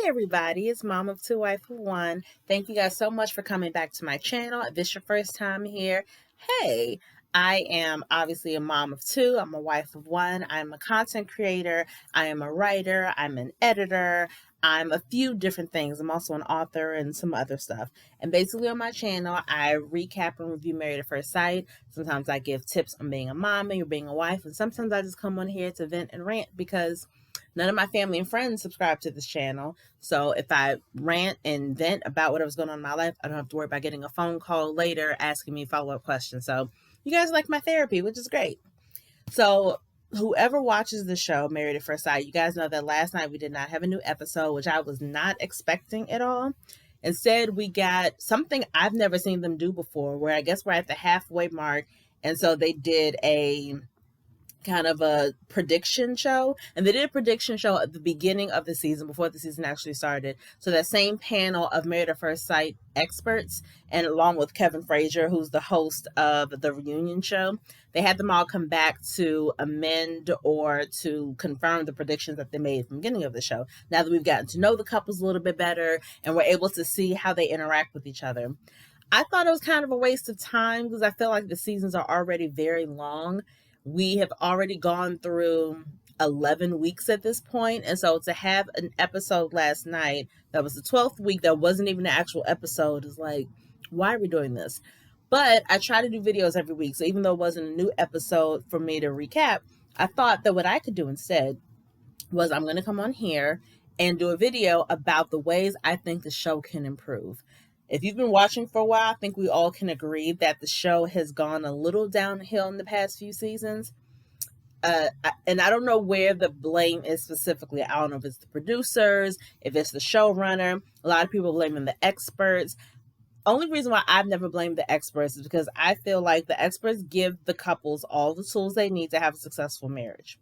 Everybody, it's Mom of Two, Wife of One. Thank you guys so much for coming back to my channel. If this is your first time here, hey, I am obviously a mom of two. I'm a wife of one. I'm a content creator. I am a writer. I'm an editor. I'm a few different things. I'm also an author and some other stuff. And basically on my channel, I recap and review Married at First Sight. Sometimes I give tips on being a mommy or being a wife. And sometimes I just come on here to vent and rant because none of my family and friends subscribe to this channel. So if I rant and vent about whatever's going on in my life, I don't have to worry about getting a phone call later asking me follow-up questions. So you guys like my therapy, which is great. So whoever watches the show, Married at First Sight, you guys know that last night we did not have a new episode, which I was not expecting at all. Instead, we got something I've never seen them do before, where I guess we're at the halfway mark. And so they did a kind of a prediction show, and they did a prediction show at the beginning of the season before the season actually started. So that same panel of Married at First Sight experts, and along with Kevin Frazier, who's the host of the reunion show, they had them all come back to amend or to confirm the predictions that they made from the beginning of the show. Now that we've gotten to know the couples a little bit better and we're able to see how they interact with each other, I thought it was kind of a waste of time because I feel like the seasons are already very long. We have already gone through 11 weeks at this point. And so to have an episode last night that was the 12th week that wasn't even an actual episode is like, why are we doing this? But I try to do videos every week. So even though it wasn't a new episode for me to recap, I thought that what I could do instead was I'm going to come on here and do a video about the ways I think the show can improve. If you've been watching for a while, I think we all can agree that the show has gone a little downhill in the past few seasons. And I don't know where the blame is specifically. I don't know if it's the producers, if it's the showrunner. A lot of people blaming the experts. Only reason why I've never blamed the experts is because I feel like the experts give the couples all the tools they need to have a successful marriage.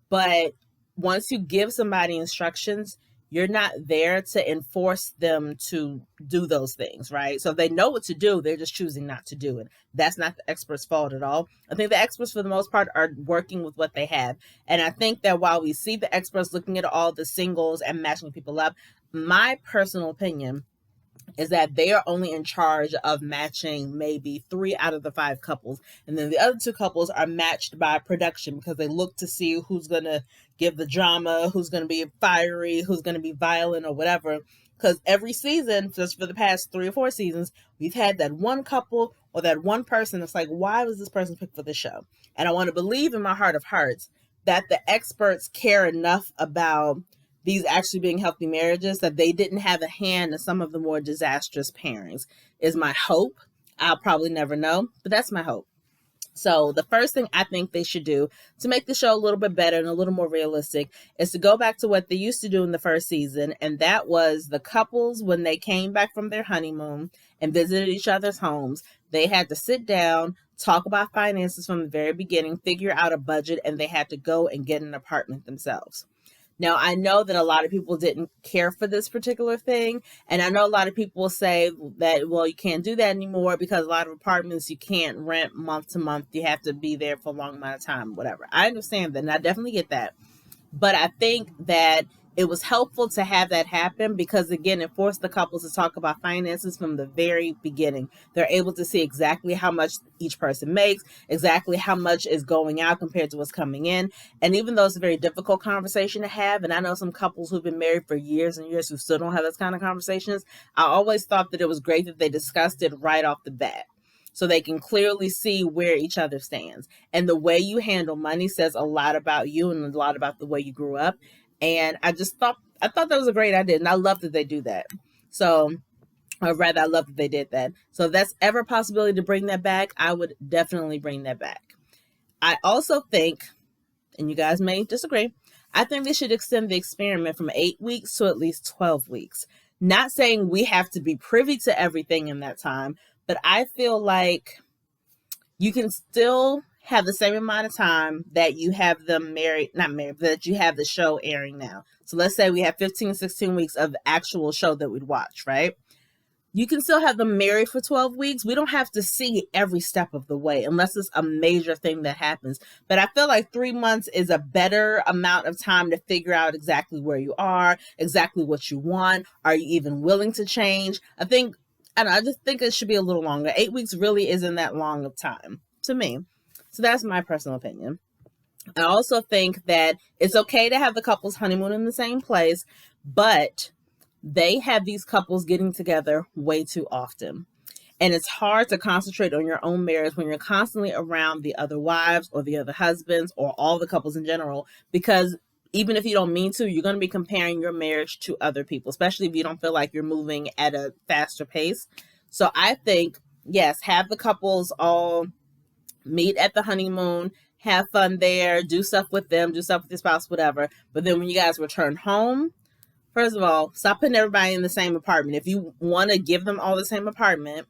But once you give somebody instructions, you're not there to enforce them to do those things, right? So if they know what to do, they're just choosing not to do it. That's not the experts' fault at all. I think the experts, for the most part, are working with what they have. And I think that while we see the experts looking at all the singles and matching people up, my personal opinion is that they are only in charge of matching maybe 3 out of the 5 couples. And then the other 2 couples are matched by production because they look to see who's going to give the drama, who's going to be fiery, who's going to be violent or whatever. Because every season, just for the past 3 or 4 seasons, we've had that one couple or that one person that's like, why was this person picked for the show? And I want to believe in my heart of hearts that the experts care enough about these actually being healthy marriages that they didn't have a hand in some of the more disastrous pairings, is my hope. I'll probably never know, but that's my hope. So the first thing I think they should do to make the show a little bit better and a little more realistic is to go back to what they used to do in the first season. And that was the couples, when they came back from their honeymoon and visited each other's homes, they had to sit down, talk about finances from the very beginning, figure out a budget, and they had to go and get an apartment themselves. Now, I know that a lot of people didn't care for this particular thing. And I know a lot of people say that, well, you can't do that anymore because a lot of apartments you can't rent month to month. You have to be there for a long amount of time, whatever. I understand that, and I definitely get that. But I think that it was helpful to have that happen because, again, it forced the couples to talk about finances from the very beginning. They're able to see exactly how much each person makes, exactly how much is going out compared to what's coming in. And even though it's a very difficult conversation to have, and I know some couples who've been married for years and years who still don't have those kind of conversations, I always thought that it was great that they discussed it right off the bat, so they can clearly see where each other stands. And the way you handle money says a lot about you and a lot about the way you grew up. And I thought that was a great idea. And I love that they do that. So, or rather, I love that they did that. So if that's ever a possibility to bring that back, I would definitely bring that back. I also think, and you guys may disagree, I think they should extend the experiment from 8 weeks to at least 12 weeks. Not saying we have to be privy to everything in that time, but I feel like you can still have the same amount of time that you have them not married, but that you have the show airing now. So let's say we have 15, 16 weeks of actual show that we'd watch, right? you can still have them married for 12 weeks. We don't have to see every step of the way unless it's a major thing that happens. But I feel like 3 months is a better amount of time to figure out exactly where you are, exactly what you want. Are you even willing to change? I don't know, I just think it should be a little longer. 8 weeks really isn't that long of time to me. So that's my personal opinion. I also think that it's okay to have the couples honeymoon in the same place, but they have these couples getting together way too often. And it's hard to concentrate on your own marriage when you're constantly around the other wives or the other husbands or all the couples in general, because even if you don't mean to, you're going to be comparing your marriage to other people, especially if you don't feel like you're moving at a faster pace. So I think, yes, have the couples all meet at the honeymoon, have fun there, do stuff with them, do stuff with your spouse, whatever. But then when you guys return home, first of all, stop putting everybody in the same apartment. If you want to give them all the same apartment,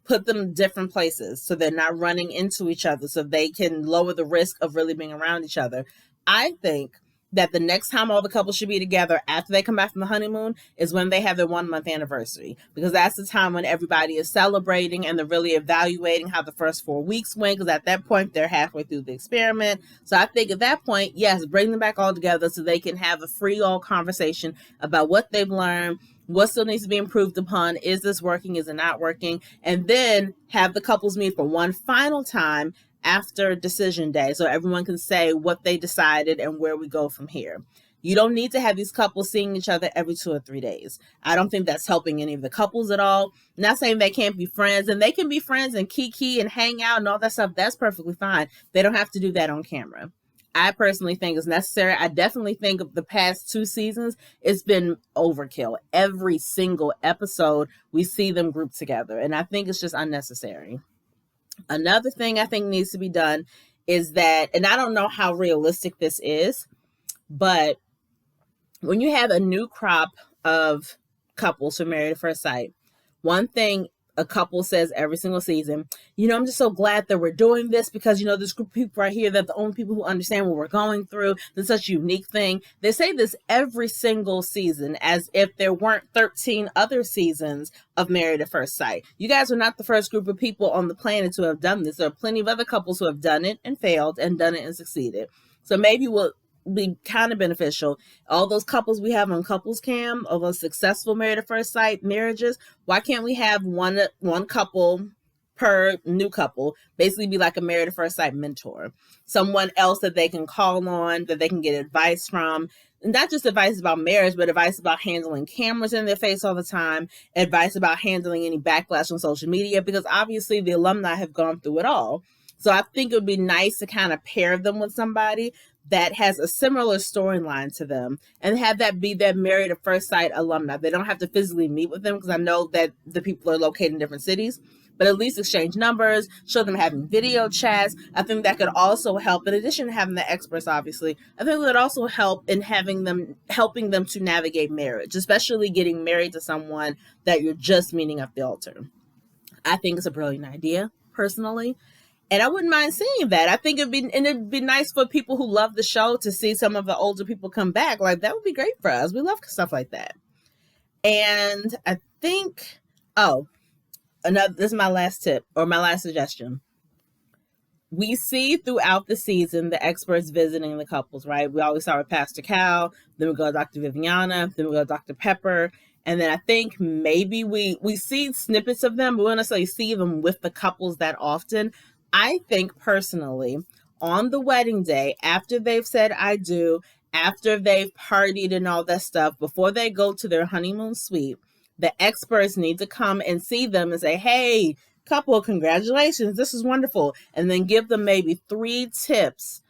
put them in different places so they're not running into each other, so they can lower the risk of really being around each other. I think that the next time all the couples should be together after they come back from the honeymoon is when they have their 1 month anniversary, because that's the time when everybody is celebrating and they're really evaluating how the first 4 weeks went, because at that point they're halfway through the experiment. So I think at that point, yes, bring them back all together so they can have a free all conversation about what they've learned, what still needs to be improved upon, is this working, is it not working, and then have the couples meet for one final time after decision day so everyone can say what they decided and where we go from here. You don't need to have these couples seeing each other every 2 or 3 days. I don't think that's helping any of the couples at all. I'm not saying they can't be friends, and they can be friends and kiki and hang out and all that stuff. That's perfectly fine. They don't have to do that on camera. I personally think it's necessary. I definitely think of the past 2 seasons, it's been overkill. Every single episode, we see them grouped together, and I think it's just unnecessary. Another thing I think needs to be done is that, and I don't know how realistic this is, but when you have a new crop of couples who are married at first sight, one thing a couple says every single season, I'm just so glad that we're doing this because, this group of people right here, they're the only people who understand what we're going through. It's such a unique thing. They say this every single season as if there weren't 13 other seasons of Married at First Sight. You guys are not the first group of people on the planet to have done this. There are plenty of other couples who have done it and failed and done it and succeeded. So maybe we'll be kind of beneficial. All those couples we have on Couples Cam, all those successful Married at First Sight marriages, why can't we have one couple per new couple basically be like a Married at First Sight mentor, someone else that they can call on, that they can get advice from, and not just advice about marriage, but advice about handling cameras in their face all the time, advice about handling any backlash on social media, because obviously the alumni have gone through it all. So I think it would be nice to kind of pair them with somebody that has a similar storyline to them and have that be their Married at First Sight alumni. They don't have to physically meet with them, because I know that the people are located in different cities, but at least exchange numbers, show them having video chats. I think that could also help, in addition to having the experts, obviously, I think that would also help in helping them to navigate marriage, especially getting married to someone that you're just meeting at the altar. I think it's a brilliant idea, personally. And I wouldn't mind seeing that. I think it'd be nice for people who love the show to see some of the older people come back. Like, that would be great for us. We love stuff like that. And I think, this is my last tip, or my last suggestion. We see throughout the season the experts visiting the couples, right? We always start with Pastor Cal, then we go to Dr. Viviana, then we go to Dr. Pepper. And then I think maybe we see snippets of them, but we don't necessarily see them with the couples that often. I think personally, on the wedding day, after they've said I do, after they've partied and all that stuff, before they go to their honeymoon suite, the experts need to come and see them and say, hey, couple, congratulations, this is wonderful. And then give them maybe 3 tips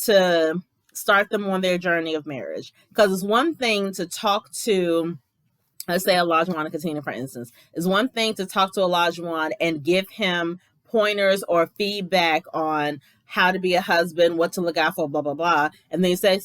to start them on their journey of marriage. Because it's one thing to talk to, let's say, Olajuwon and Katina, for instance. It's one thing to talk to Olajuwon and give him pointers or feedback on how to be a husband, what to look out for, blah, blah, blah. And then you say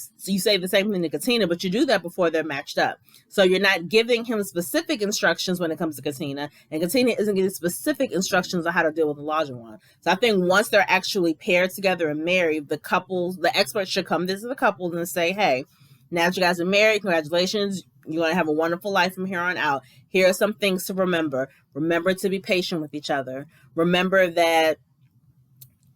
the same thing to Katina, but you do that before they're matched up. So you're not giving him specific instructions when it comes to Katina, and Katina isn't getting specific instructions on how to deal with Olajuwon. So I think once they're actually paired together and married, the experts should come visit the couple and say, hey, now that you guys are married, congratulations. You're going to have a wonderful life from here on out. Here are some things to remember. Remember to be patient with each other. Remember that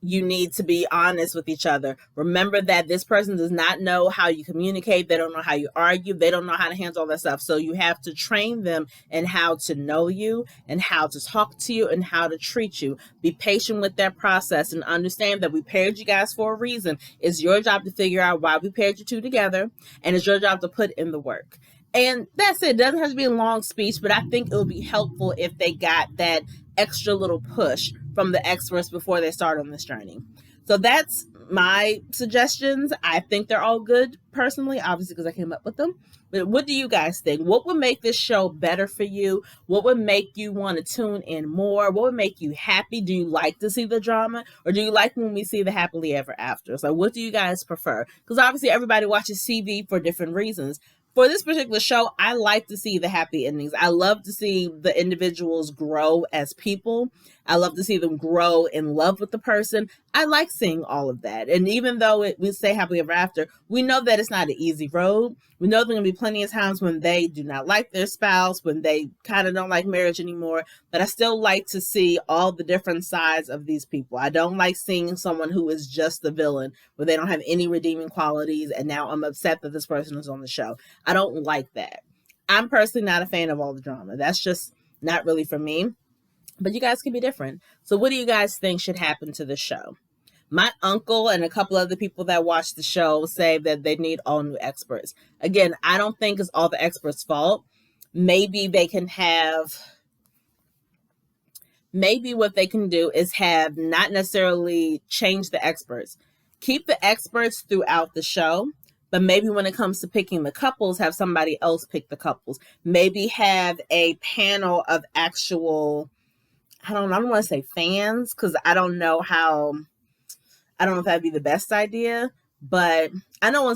you need to be honest with each other. Remember that this person does not know how you communicate. They don't know how you argue. They don't know how to handle all that stuff. So you have to train them in how to know you and how to talk to you and how to treat you. Be patient with that process and understand that we paired you guys for a reason. It's your job to figure out why we paired you two together, and it's your job to put in the work. And that's it. It doesn't have to be a long speech, but I think it would be helpful if they got that extra little push from the experts before they start on this journey. So that's my suggestions. I think they're all good personally, obviously because I came up with them. But what do you guys think? What would make this show better for you? What would make you want to tune in more? What would make you happy? Do you like to see the drama, or do you like when we see the happily ever after? So what do you guys prefer? Because obviously everybody watches TV for different reasons. For this particular show, I like to see the happy endings. I love to see the individuals grow as people. I love to see them grow in love with the person. I like seeing all of that. And even though we say happily ever after, we know that it's not an easy road. We know there are going to be plenty of times when they do not like their spouse, when they kind of don't like marriage anymore. But I still like to see all the different sides of these people. I don't like seeing someone who is just the villain, where they don't have any redeeming qualities, and now I'm upset that this person is on the show. I don't like that. I'm personally not a fan of all the drama. That's just not really for me. But you guys can be different. So what do you guys think should happen to the show? My uncle and a couple other people that watch the show say that they need all new experts. Again, I don't think it's all the experts' fault. Maybe what they can do is have not necessarily change the experts. Keep the experts throughout the show, but maybe when it comes to picking the couples, have somebody else pick the couples. Maybe have a panel of actual, I don't want to say fans, because I don't know if that'd be the best idea, but I know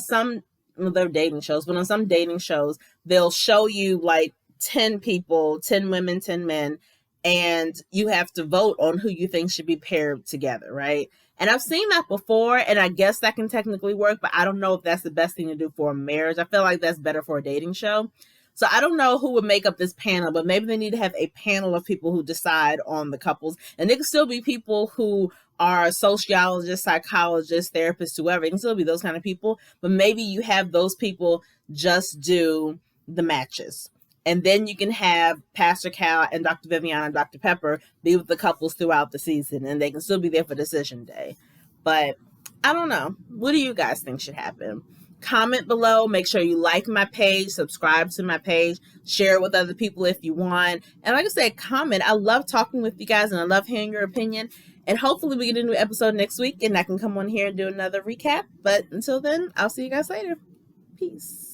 they're dating shows, but on some dating shows, they'll show you like 10 people, 10 women, 10 men, and you have to vote on who you think should be paired together, right? And I've seen that before, and I guess that can technically work, but I don't know if that's the best thing to do for a marriage. I feel like that's better for a dating show. So I don't know who would make up this panel, but maybe they need to have a panel of people who decide on the couples. And it can still be people who are sociologists, psychologists, therapists, whoever. It can still be those kind of people. But maybe you have those people just do the matches. And then you can have Pastor Cal and Dr. Viviana and Dr. Pepper be with the couples throughout the season. And they can still be there for decision day. But I don't know. What do you guys think should happen? Comment below. Make sure you like my page, subscribe to my page, share it with other people if you want. And like I said, comment. I love talking with you guys and I love hearing your opinion. And hopefully we get a new episode next week and I can come on here and do another recap. But until then, I'll see you guys later. Peace.